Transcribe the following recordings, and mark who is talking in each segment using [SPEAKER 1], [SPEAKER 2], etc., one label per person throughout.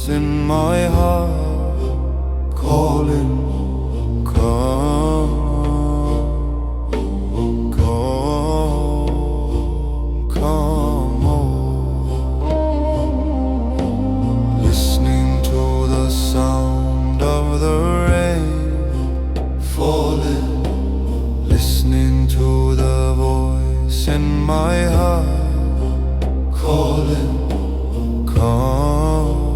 [SPEAKER 1] voice in my heart calling, come, come, come home. Listening to the sound of the rain falling, listening to the voice in my heart calling, come,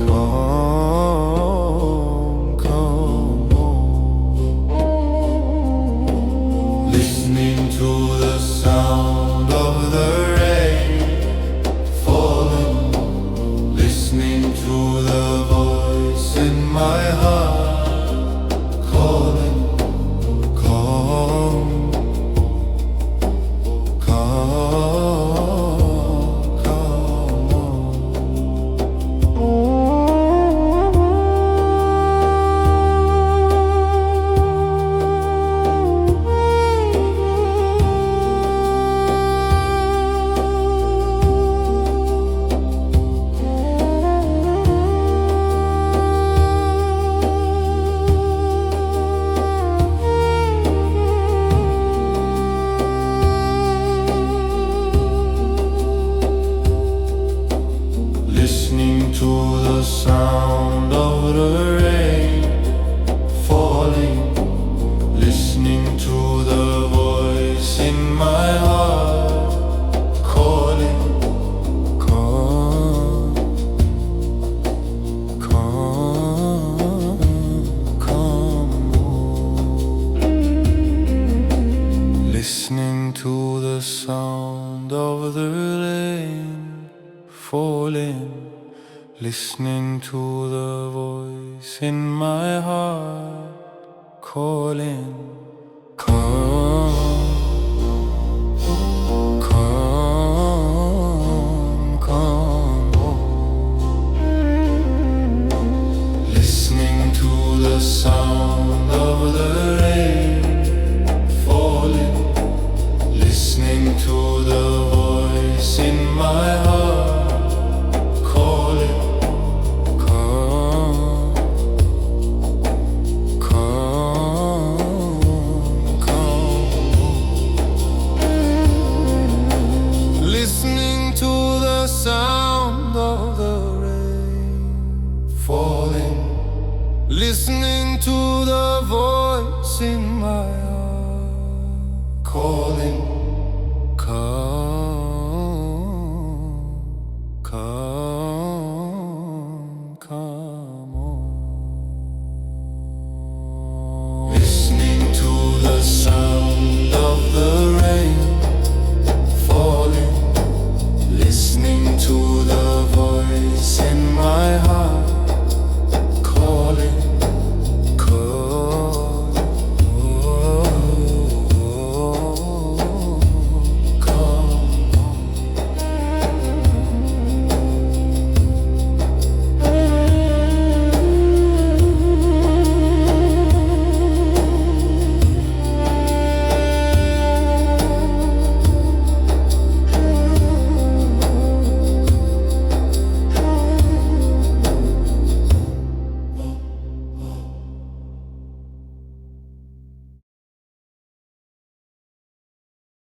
[SPEAKER 1] come, come home. Listening to the sound of the rain falling, listening to the voice in my heart calling, come, listening to the sound of the rain falling, listening to the voice in my heart calling, come, come, come home. Listening to the sound of the rain falling, listening to the voice in my heart calling, come, come, come home. Listening to the sound of the rain falling, listening to the voice in my heart calling, listening to the sound of the rain falling, listening to the voice in my heart calling.